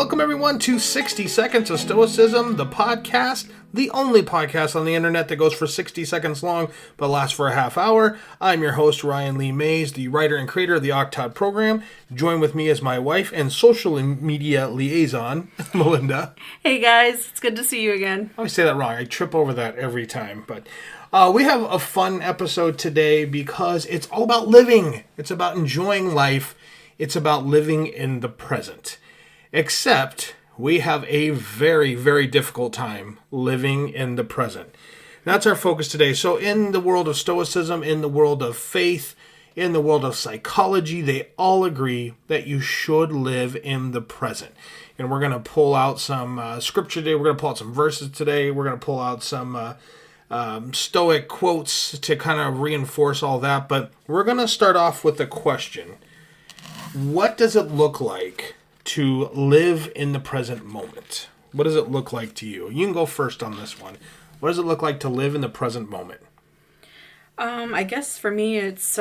Welcome everyone to 60 Seconds of Stoicism, the podcast, the only podcast on the internet that goes for 60 seconds long but lasts for a half hour. I'm your host, Ryan Lee Mays, the writer and creator of the Octod program. Joined with me is my wife and social media liaison, Melinda. Hey guys, it's good to see you again. I always say that wrong. I trip over that every time. But we have a fun episode today because it's all about living. It's about enjoying life. It's about living in the present. Except we have a very, very difficult time living in the present. That's our focus today. So in the world of Stoicism, in the world of faith, in the world of psychology, they all agree that you should live in the present. And we're going to pull out some scripture today. We're going to pull out some verses today. We're going to pull out some Stoic quotes to kind of reinforce all that. But we're going to start off with a question. What does it look like to live in the present moment? What does it look like to you? You can go first on this one. What does it look like to live in the present moment? I guess for me it's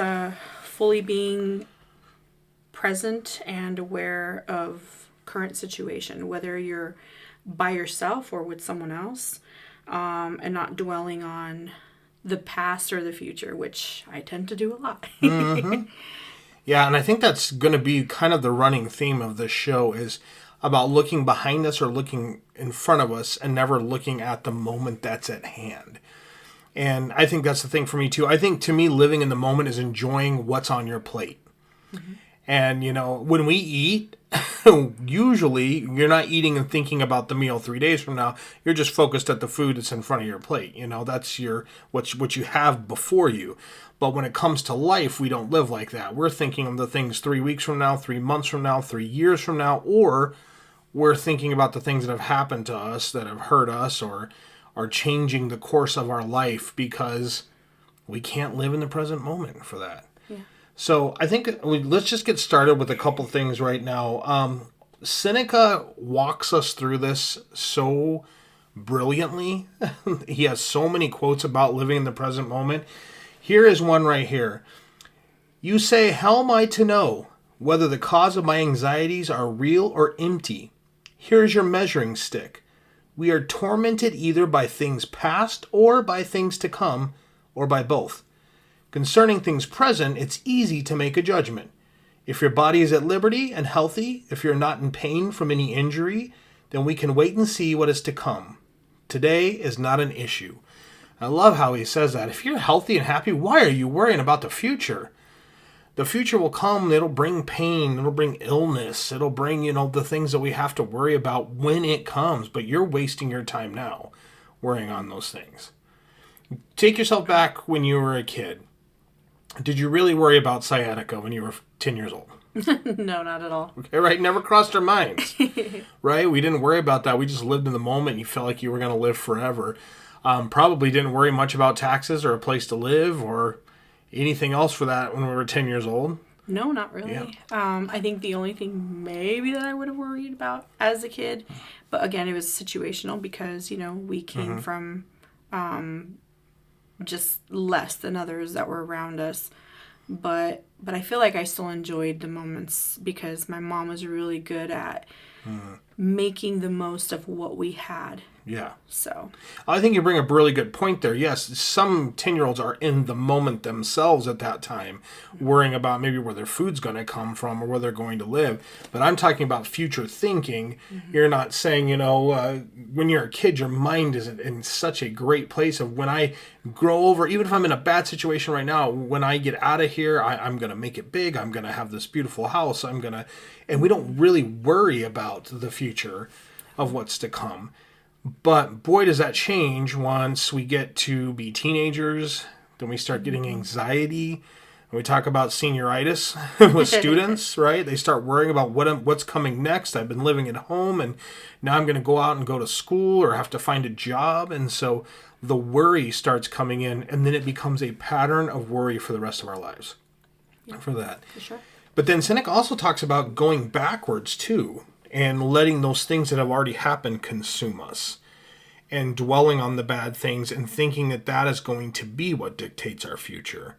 fully being present and aware of current situation, whether you're by yourself or with someone else, and not dwelling on the past or the future, which I tend to do a lot. Mm-hmm. Yeah, and I think that's going to be kind of the running theme of this show is about looking behind us or looking in front of us and never looking at the moment that's at hand. And I think that's the thing for me too. I think to me, living in the moment is enjoying what's on your plate. Mm-hmm. And, you know, when we eat, usually you're not eating and thinking about the meal 3 days from now. You're just focused at the food that's in front of your plate. You know, that's what you have before you. But when it comes to life, we don't live like that. We're thinking of the things 3 weeks from now, 3 months from now, 3 years from now, or we're thinking about the things that have happened to us, that have hurt us, or are changing the course of our life because we can't live in the present moment for that. Yeah. So I think let's just get started with a couple things right now. Seneca walks us through this so brilliantly. He has so many quotes about living in the present moment. Here is one right here. You say, how am I to know whether the cause of my anxieties are real or empty? Here's your measuring stick. We are tormented either by things past or by things to come, or by both. Concerning things present, it's easy to make a judgment. If your body is at liberty and healthy, if you're not in pain from any injury, then we can wait and see what is to come. Today is not an issue. I love how he says that. If you're healthy and happy, why are you worrying about the future? The future will come. It'll bring pain. It'll bring illness. It'll bring, the things that we have to worry about when it comes. But you're wasting your time now worrying on those things. Take yourself back when you were a kid. Did you really worry about sciatica when you were 10 years old? No, not at all. Okay, right? Never crossed our minds. Right? We didn't worry about that. We just lived in the moment. You felt like you were going to live forever. Probably didn't worry much about taxes or a place to live or anything else for that when we were 10 years old. No, not really. Yeah. I think the only thing maybe that I would have worried about as a kid, but again, it was situational because, we came from just less than others that were around us. But I feel like I still enjoyed the moments because my mom was really good at making the most of what we had. Yeah. So I think you bring up a really good point there. Yes, some 10-year-olds are in the moment themselves at that time, worrying about maybe where their food's going to come from or where they're going to live. But I'm talking about future thinking. Mm-hmm. You're not saying, when you're a kid, your mind is in such a great place of when I grow over, even if I'm in a bad situation right now, when I get out of here, I'm going to make it big. I'm going to have this beautiful house. And we don't really worry about the future of what's to come. But boy, does that change once we get to be teenagers. Then we start getting anxiety. And we talk about senioritis with students, right? They start worrying about what's coming next. I've been living at home, and now I'm going to go out and go to school or have to find a job. And so the worry starts coming in, and then it becomes a pattern of worry for the rest of our lives. Yeah, for that. For sure. But then Seneca also talks about going backwards, too, and letting those things that have already happened consume us and dwelling on the bad things and thinking that is going to be what dictates our future.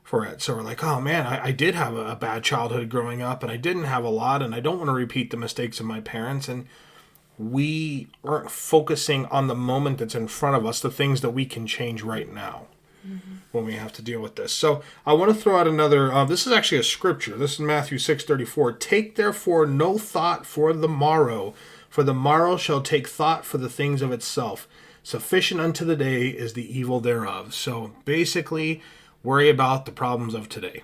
for it. So we're like, oh man, I did have a bad childhood growing up, and I didn't have a lot, and I don't want to repeat the mistakes of my parents. And we aren't focusing on the moment that's in front of us, the things that we can change right now when we have to deal with this. So I want to throw out another, this is actually a scripture. This is Matthew 6:34. Take therefore no thought for the morrow shall take thought for the things of itself. Sufficient unto the day is the evil thereof. So basically, worry about the problems of today.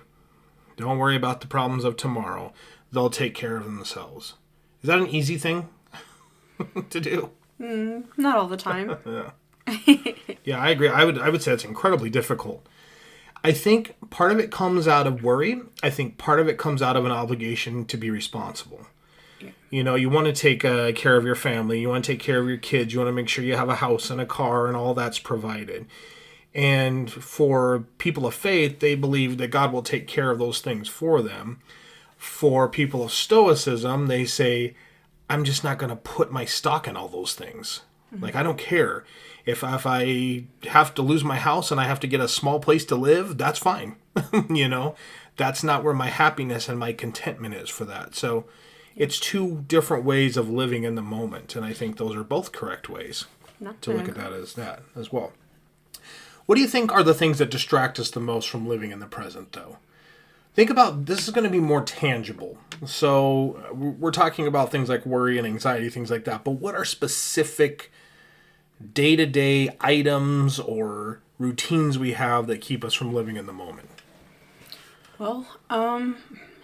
Don't worry about the problems of tomorrow. They'll take care of themselves. Is that an easy thing to do? Not all the time. Yeah. Yeah, I agree. I would say it's incredibly difficult. I think part of it comes out of worry. I think part of it comes out of an obligation to be responsible. Yeah. You know, you want to take care of your family. You want to take care of your kids. You want to make sure you have a house and a car and all that's provided. And for people of faith, they believe that God will take care of those things for them. For people of stoicism, they say, I'm just not going to put my stock in all those things. Like, I don't care. If I have to lose my house and I have to get a small place to live, that's fine. You know, that's not where my happiness and my contentment is for that. So it's two different ways of living in the moment. And I think those are both correct ways to look at that as well. What do you think are the things that distract us the most from living in the present, though? Think about, this is going to be more tangible. So we're talking about things like worry and anxiety, things like that. But what are specific day-to-day items or routines we have that keep us from living in the moment? Well,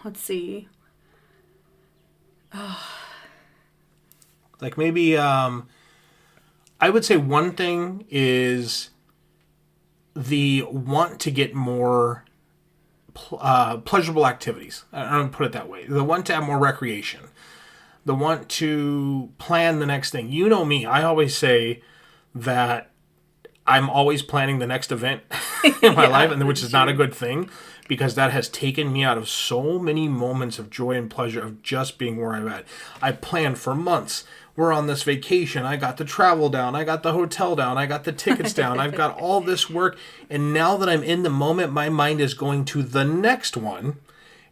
let's see. Like maybe, I would say one thing is the want to get more pleasurable activities. I don't put it that way. The want to have more recreation. The want to plan the next thing. You know me. I always say that I'm always planning the next event in my life, and which is not a good thing, because that has taken me out of so many moments of joy and pleasure of just being where I'm at. I planned for months. We're on this vacation. I got the travel down. I got the hotel down. I got the tickets down. I've got all this work. And now that I'm in the moment, my mind is going to the next one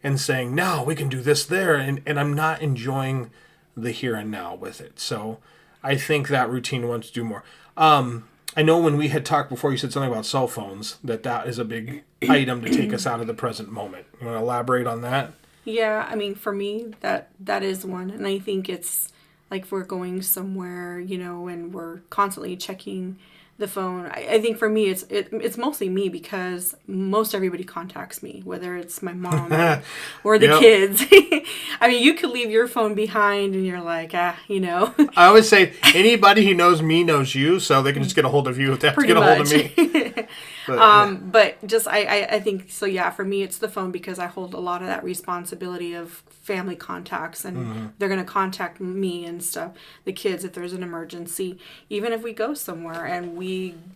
and saying, no, we can do this there. And I'm not enjoying the here and now with it. So I think that routine wants to do more. I know when we had talked before, you said something about cell phones, that is a big item to take us out of the present moment. You want to elaborate on that? Yeah, I mean, for me, that is one. And I think it's like if we're going somewhere, you know, and we're constantly checking the phone. I think for me, it's mostly me, because most everybody contacts me, whether it's my mom or the kids. I mean, you could leave your phone behind and you're like, you know. I always say anybody who knows me knows you, so they can just get a hold of you if they have to get a hold of me. But just I think so. Yeah, for me, it's the phone, because I hold a lot of that responsibility of family contacts, and they're going to contact me and stuff. The kids, if there's an emergency, even if we go somewhere and we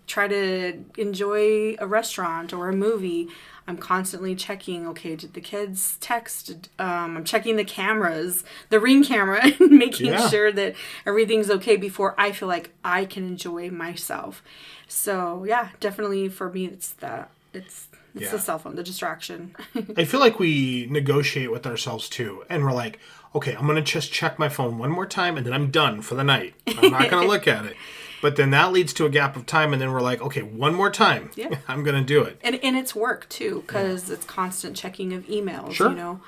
try to enjoy a restaurant or a movie, I'm constantly checking, okay, did the kids text? I'm checking the cameras, the Ring camera, and making sure that everything's okay before I feel like I can enjoy myself. So, yeah, definitely for me, it's the cell phone, the distraction. I feel like we negotiate with ourselves, too. And we're like, okay, I'm going to just check my phone one more time, and then I'm done for the night. I'm not going to look at it. But then that leads to a gap of time, and then we're like, okay, one more time. Yeah. I'm going to do it. And it's work, too, because it's constant checking of emails. Sure. You know,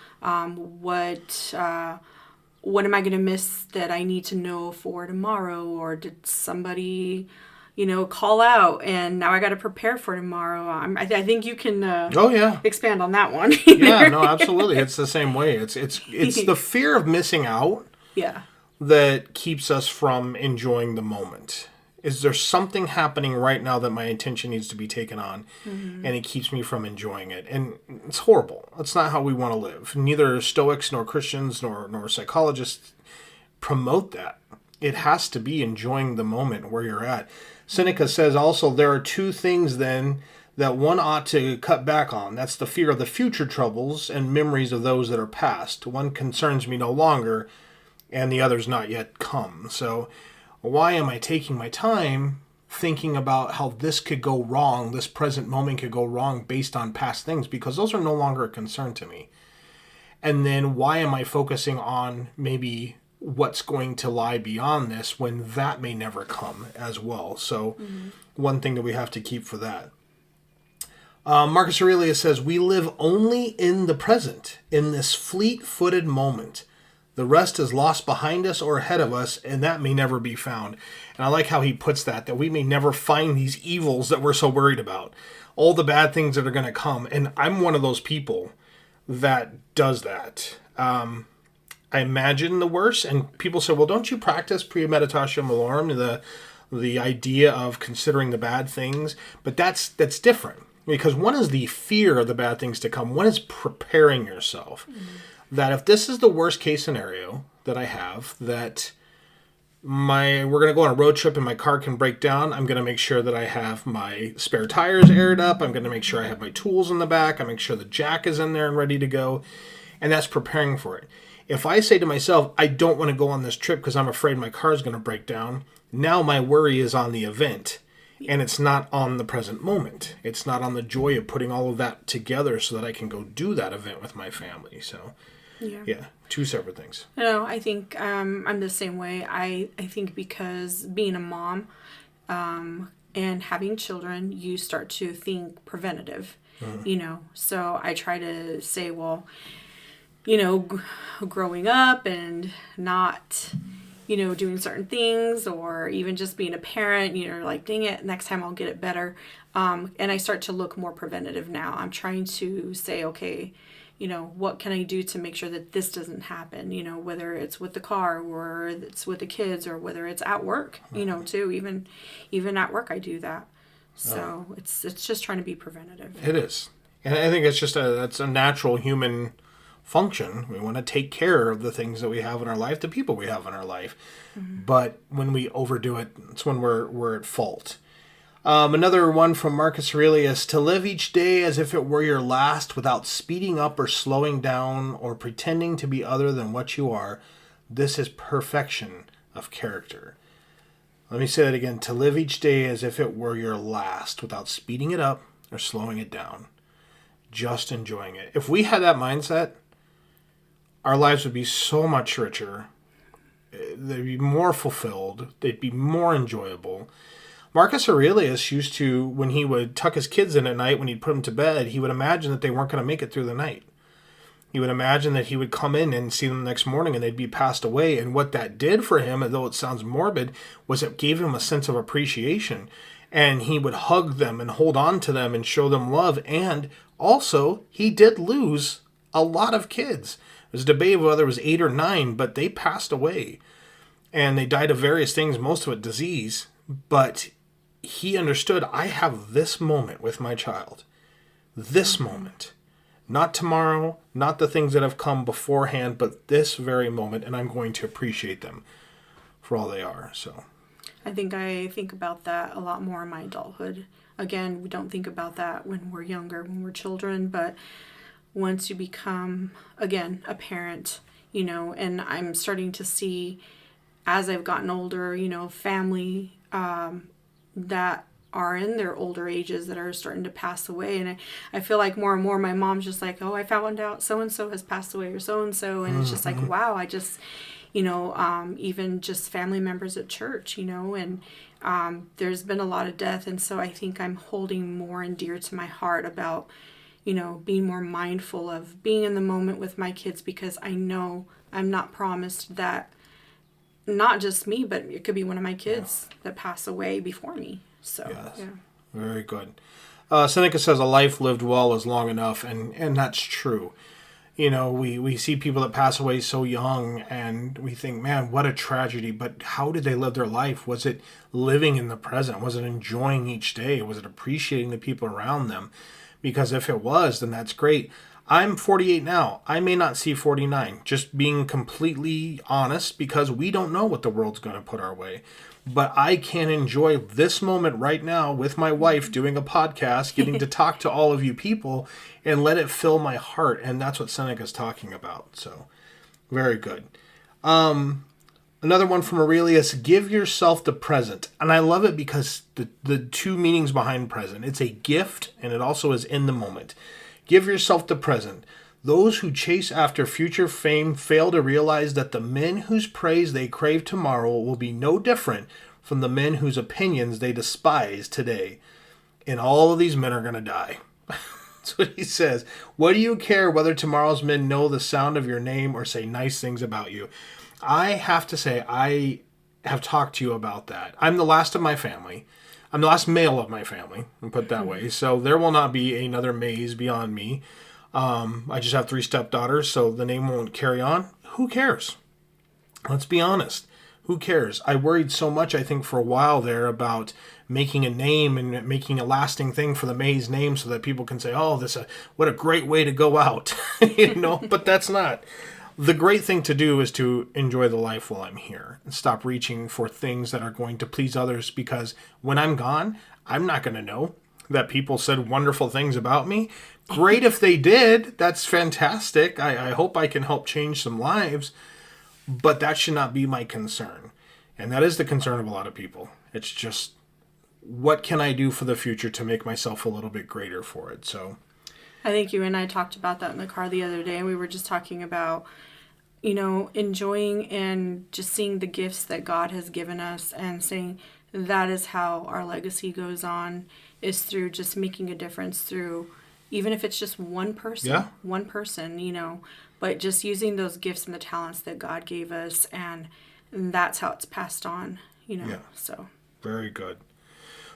what am I going to miss that I need to know for tomorrow? Or did somebody, you know, call out, and now I got to prepare for tomorrow? I think you can expand on that one. Yeah, no, absolutely. It's the same way. It's the fear of missing out that keeps us from enjoying the moment. Is there something happening right now that my attention needs to be taken on, and it keeps me from enjoying it? And it's horrible. That's not how we want to live. Neither Stoics nor Christians nor psychologists promote that. It has to be enjoying the moment where you're at. Seneca says also there are two things then that one ought to cut back on. That's the fear of the future troubles and memories of those that are past. One concerns me no longer, and the other's not yet come. So why am I taking my time thinking about how this could go wrong, this present moment could go wrong based on past things, because those are no longer a concern to me. And then why am I focusing on maybe what's going to lie beyond this when that may never come as well? So one thing that we have to keep for that. Marcus Aurelius says, we live only in the present, in this fleet-footed moment. The rest is lost behind us or ahead of us, and that may never be found. And I like how he puts that we may never find these evils that we're so worried about. All the bad things that are going to come. And I'm one of those people that does that. I imagine the worst, and people say, well, don't you practice premeditatio malorum, the idea of considering the bad things? But that's different. Because one is the fear of the bad things to come. One is preparing yourself. That if this is the worst case scenario that I have, that we're going to go on a road trip and my car can break down, I'm going to make sure that I have my spare tires aired up. I'm going to make sure I have my tools in the back. I make sure the jack is in there and ready to go. And that's preparing for it. If I say to myself, I don't want to go on this trip because I'm afraid my car is going to break down, now my worry is on the event. And it's not on the present moment. It's not on the joy of putting all of that together so that I can go do that event with my family. So, yeah, two separate things. No, I think I'm the same way. I think because being a mom and having children, you start to think preventative, So I try to say, well, growing up and not... doing certain things, or even just being a parent, like, dang it, next time I'll get it better. And I start to look more preventative now. I'm trying to say, okay, what can I do to make sure that this doesn't happen? Whether it's with the car or it's with the kids or whether it's at work, too. Even at work, I do that. So it's just trying to be preventative. It is. And I think it's just that's a natural human function. We want to take care of the things that we have in our life, the people we have in our life. But when we overdo it, it's when we're at fault. Another one from Marcus Aurelius: to live each day as if it were your last, without speeding up or slowing down or pretending to be other than what you are, this is perfection of character. Let me say that again: to live each day as if it were your last, without speeding it up or slowing it down, just enjoying it. If we had that mindset, our lives would be so much richer. They'd be more fulfilled. They'd be more enjoyable. Marcus Aurelius used to, when he would tuck his kids in at night, when he'd put them to bed, he would imagine that they weren't going to make it through the night. He would imagine that he would come in and see them the next morning and they'd be passed away. And what that did for him, although it sounds morbid, was it gave him a sense of appreciation. And he would hug them and hold on to them and show them love. And also, he did lose a lot of kids. There's a debate of whether it was 8 or 9, but they passed away. And they died of various things, most of it disease. But he understood, I have this moment with my child. This moment. Not tomorrow, not the things that have come beforehand, but this very moment. And I'm going to appreciate them for all they are. So I think about that a lot more in my adulthood. Again, we don't think about that when we're younger, when we're children, but once you become, again, a parent, and I'm starting to see, as I've gotten older, family that are in their older ages that are starting to pass away. And I feel like more and more my mom's just like, oh, I found out so-and-so has passed away, or so-and-so. And it's just like, wow, I just, even just family members at church, and there's been a lot of death. And so I think I'm holding more and dear to my heart about, being more mindful of being in the moment with my kids, because I know I'm not promised that not just me, but it could be one of my kids that pass away before me. So, yes. Yeah. Very good. Seneca says a life lived well is long enough, and that's true. We see people that pass away so young, and we think, man, what a tragedy. But how did they live their life? Was it living in the present? Was it enjoying each day? Was it appreciating the people around them? Because if it was, then that's great. I'm 48 now. I may not see 49. Just being completely honest, because we don't know what the world's going to put our way. But I can enjoy this moment right now with my wife doing a podcast, getting to talk to all of you people, and let it fill my heart. And that's what Seneca's talking about. So, very good. Another one from Aurelius, give yourself the present. And I love it because the two meanings behind present. It's a gift and it also is in the moment. Give yourself the present. Those who chase after future fame fail to realize that the men whose praise they crave tomorrow will be no different from the men whose opinions they despise today. And all of these men are going to die. That's what he says. What do you care whether tomorrow's men know the sound of your name or say nice things about you? I have to say, I have talked to you about that. I'm the last of my family. I'm the last male of my family, and put it that way. So there will not be another Mays beyond me. I just have 3 stepdaughters, so the name won't carry on. Who cares? Let's be honest. Who cares? I worried so much, I think, for a while there about making a name and making a lasting thing for the Mays name so that people can say, oh, what a great way to go out. But that's not. The great thing to do is to enjoy the life while I'm here and stop reaching for things that are going to please others, because when I'm gone, I'm not going to know that people said wonderful things about me. Great if they did. That's fantastic. I hope I can help change some lives, but that should not be my concern. And that is the concern of a lot of people. It's just, what can I do for the future to make myself a little bit greater for it? So I think you and I talked about that in the car the other day, and we were just talking about, enjoying and just seeing the gifts that God has given us and saying that is how our legacy goes on, is through just making a difference through, even if it's just one person, but just using those gifts and the talents that God gave us, and that's how it's passed on, so. Very good.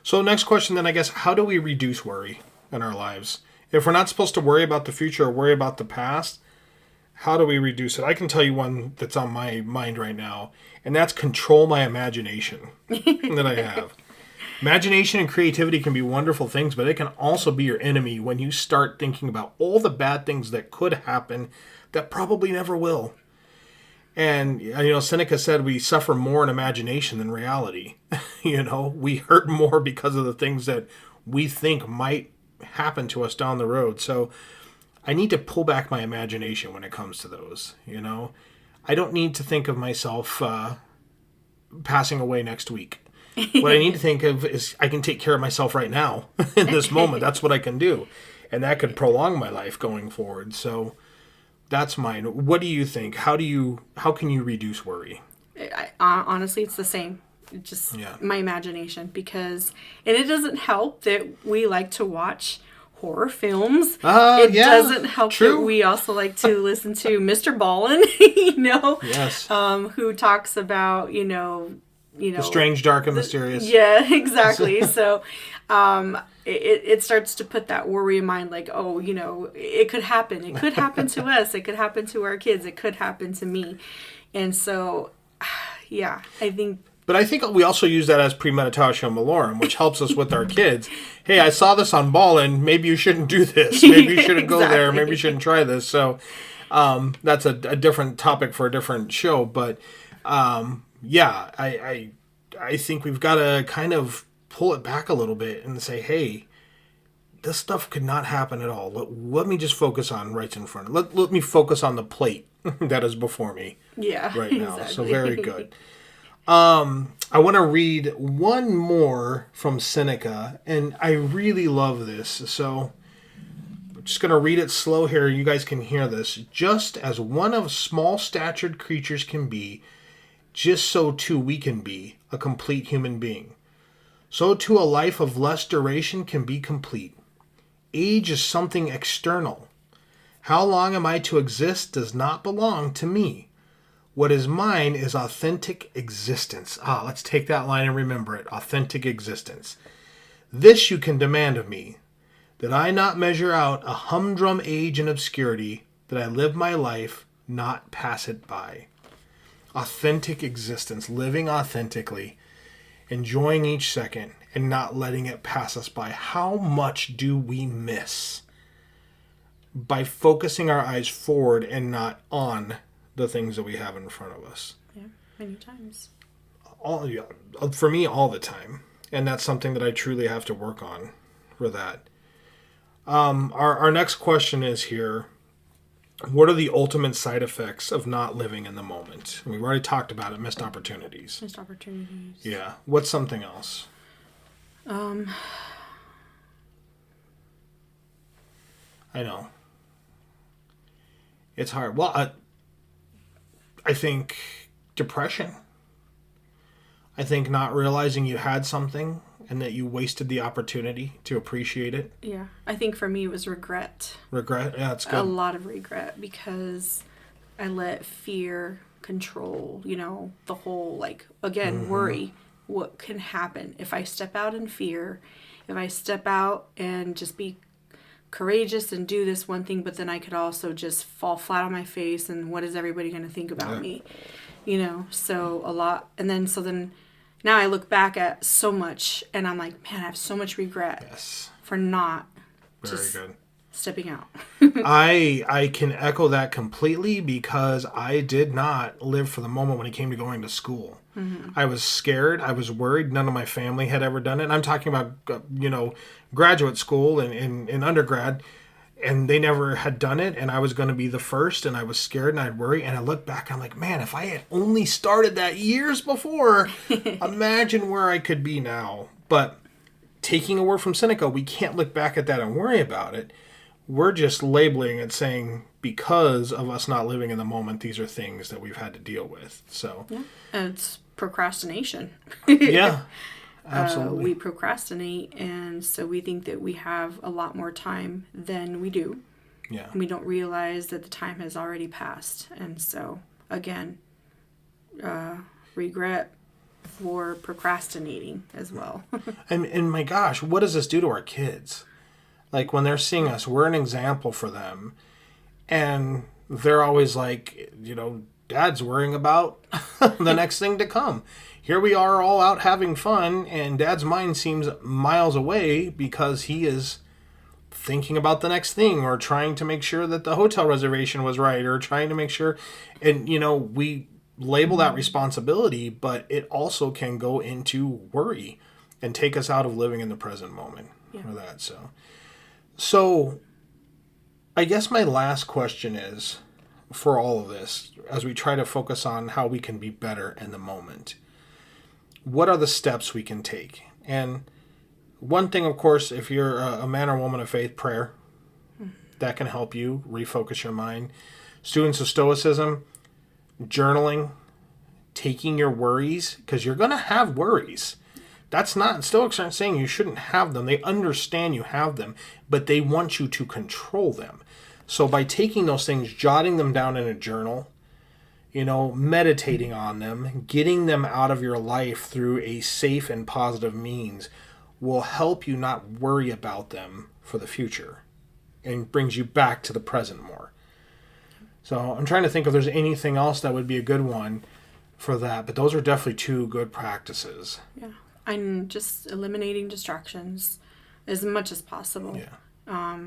So next question then, I guess, how do we reduce worry in our lives? If we're not supposed to worry about the future or worry about the past, how do we reduce it? I can tell you one that's on my mind right now, and that's control my imagination that I have. Imagination and creativity can be wonderful things, but it can also be your enemy when you start thinking about all the bad things that could happen that probably never will. And, Seneca said we suffer more in imagination than reality. We hurt more because of the things that we think might happen to us down the road. So I need to pull back my imagination when it comes to those. I don't need to think of myself passing away next week. What I need to think of is I can take care of myself right now in this moment. That's what I can do. And that could prolong my life going forward. So that's mine. What do you think? How can you reduce worry? Honestly, it's the same. Just my imagination, and it doesn't help that we like to watch horror films. It doesn't help that we also like to listen to Mr. Ballin, yes, who talks about, the strange, dark, and mysterious. Yeah, exactly. So it starts to put that worry in mind, like, it could happen. It could happen to us. It could happen to our kids. It could happen to me. And so, I think. But I think we also use that as premeditatio malorum, which helps us with our kids. Hey, I saw this on Ballin. Maybe you shouldn't do this. Maybe you shouldn't go there. Maybe you shouldn't try this. So that's a different topic for a different show. But I think we've got to kind of pull it back a little bit and say, hey, this stuff could not happen at all. Let me just focus on right in front. Let me focus on the plate that is before me right now. Exactly. So very good. I want to read one more from Seneca, and I really love this. So I'm just going to read it slow here. You guys can hear this. Just as one of small-statured creatures can be, just so too we can be a complete human being. So too a life of less duration can be complete. Age is something external. How long am I to exist does not belong to me. What is mine is authentic existence. Let's take that line and remember it. Authentic existence. This you can demand of me, that I not measure out a humdrum age in obscurity, that I live my life, not pass it by. Authentic existence, living authentically, enjoying each second, and not letting it pass us by. How much do we miss by focusing our eyes forward and not on the things that we have in front of us? Yeah, many times. For me, all the time. And that's something that I truly have to work on for that. Our next question is here. What are the ultimate side effects of not living in the moment? We've already talked about it, missed opportunities. Missed opportunities. Yeah. What's something else? I know. It's hard. Well, I think depression. I think not realizing you had something and that you wasted the opportunity to appreciate it. Yeah. I think for me it was regret. Regret? Yeah, that's good. A lot of regret because I let fear control, the whole, like, again, worry. What can happen if I step out in fear, if I step out and just be courageous and do this one thing, but then I could also just fall flat on my face, and what is everybody going to think about me? So a lot. And then, now I look back at so much and I'm like, man, I have so much regret for not Very good. stepping out. I can echo that completely because I did not live for the moment when it came to going to school. I was scared. I was worried. None of my family had ever done it. And I'm talking about, graduate school and undergrad, and they never had done it. And I was going to be the first, and I was scared and I'd worry. And I look back, and I'm like, man, if I had only started that years before, imagine where I could be now. But taking a word from Seneca, we can't look back at that and worry about it. We're just labeling it, saying because of us not living in the moment, these are things that we've had to deal with. So Yeah. And it's procrastination. Yeah, absolutely. We procrastinate, and so we think that we have a lot more time than we do. Yeah. And we don't realize that the time has already passed. And so, again, regret for procrastinating as well. And my gosh, what does this do to our kids? Like when they're seeing us, we're an example for them. And they're always like, Dad's worrying about the next thing to come. Here we are all out having fun, and Dad's mind seems miles away because he is thinking about the next thing, or trying to make sure that the hotel reservation was right, or trying to make sure. And, we label that responsibility, but it also can go into worry and take us out of living in the present moment for that. So I guess my last question is, for all of this, as we try to focus on how we can be better in the moment, what are the steps we can take? And one thing, of course, if you're a man or woman of faith, prayer, that can help you refocus your mind. Students of Stoicism, journaling, taking your worries, because you're going to have worries. That's not, Stoics aren't saying you shouldn't have them. They understand you have them, but they want you to control them. So by taking those things, jotting them down in a journal, meditating on them, getting them out of your life through a safe and positive means will help you not worry about them for the future and brings you back to the present more. So I'm trying to think if there's anything else that would be a good one for that, but those are definitely two good practices. Yeah. And just eliminating distractions as much as possible. Yeah.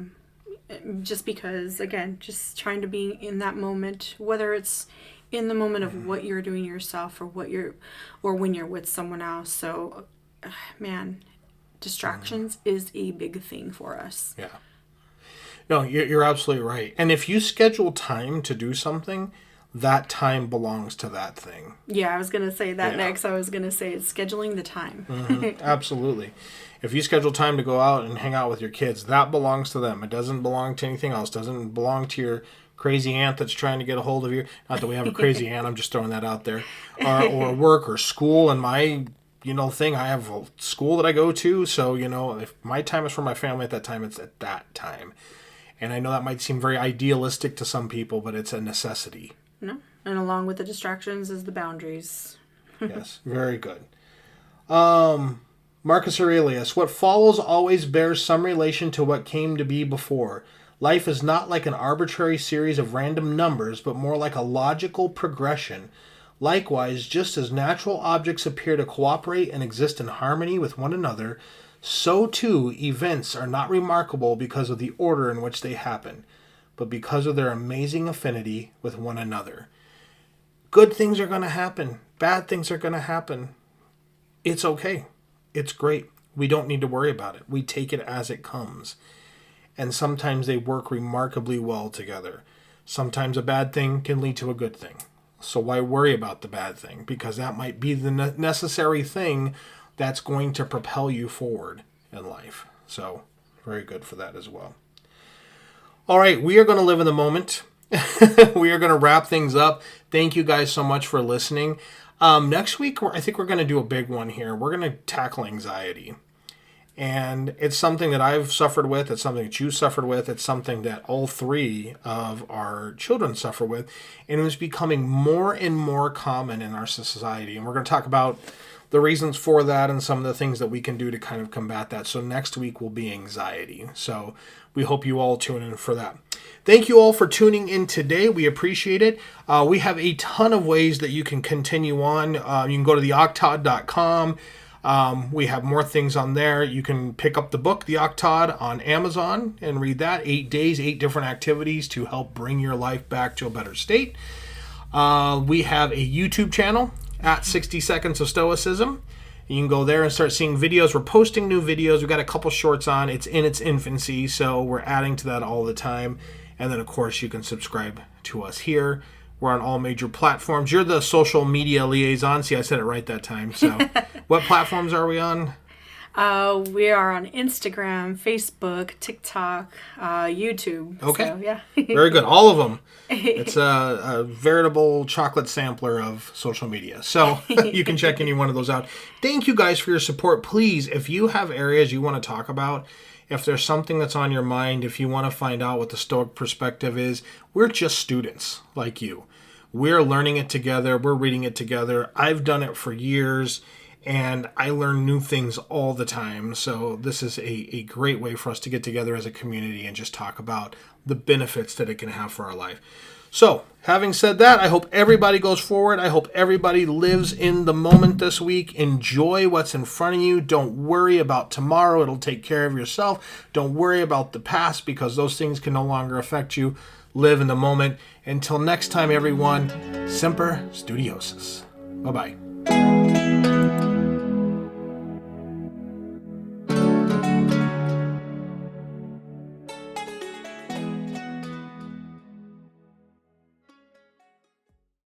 Just because, again, just trying to be in that moment, whether it's in the moment of what you're doing yourself or when you're with someone else. So, man, distractions is a big thing for us. Yeah. No, you're absolutely right. And if you schedule time to do something, that time belongs to that thing. Yeah, I was going to say that next. I was going to say it's scheduling the time. Absolutely. If you schedule time to go out and hang out with your kids, that belongs to them. It doesn't belong to anything else. It doesn't belong to your crazy aunt that's trying to get a hold of you. Not that we have a crazy aunt. I'm just throwing that out there. Or work or school. And my, thing, I have a school that I go to. So, if my time is for my family at that time, it's at that time. And I know that might seem very idealistic to some people, but it's a necessity. No. And along with the distractions is the boundaries. Yes, very good. Marcus Aurelius, what follows always bears some relation to what came to be before. Life is not like an arbitrary series of random numbers, but more like a logical progression. Likewise, just as natural objects appear to cooperate and exist in harmony with one another, so too events are not remarkable because of the order in which they happen, but because of their amazing affinity with one another. Good things are going to happen. Bad things are going to happen. It's okay. It's great. We don't need to worry about it. We take it as it comes. And sometimes they work remarkably well together. Sometimes a bad thing can lead to a good thing. So why worry about the bad thing? Because that might be the necessary thing that's going to propel you forward in life. So very good for that as well. All right, we are going to live in the moment. We are going to wrap things up. Thank you guys so much for listening. Next week, I think we're going to do a big one here. We're going to tackle anxiety. And it's something that I've suffered with. It's something that you suffered with. It's something that all three of our children suffer with. And it was becoming more and more common in our society. And we're going to talk about the reasons for that and some of the things that we can do to kind of combat that. So next week will be anxiety. So we hope you all tune in for that. Thank you all for tuning in today. We appreciate it. We have a ton of ways that you can continue on. You can go to theoctod.com. We have more things on there. You can pick up the book, The Octod, on Amazon and read that. 8 days, 8 different activities to help bring your life back to a better state. We have a YouTube channel at 60 Seconds of Stoicism. You can go there and start seeing videos. We're posting new videos. We've got a couple shorts on. It's in its infancy, so we're adding to that all the time. And then, of course, you can subscribe to us here. We're on all major platforms. You're the social media liaison. See, I said it right that time. So what platforms are we on? We are on Instagram, Facebook, TikTok, YouTube. Okay. So, yeah. Very good. All of them. It's a veritable chocolate sampler of social media. So you can check any one of those out. Thank you guys for your support. Please, if you have areas you want to talk about, if there's something that's on your mind, if you want to find out what the Stoic perspective is, we're just students like you. We're learning it together. We're reading it together. I've done it for years, and I learn new things all the time. So this is a great way for us to get together as a community and just talk about the benefits that it can have for our life. So, having said that, I hope everybody goes forward. I hope everybody lives in the moment this week. Enjoy what's in front of you. Don't worry about tomorrow. It'll take care of yourself. Don't worry about the past because those things can no longer affect you. Live in the moment. Until next time, everyone, Semper Studiosus. Bye-bye.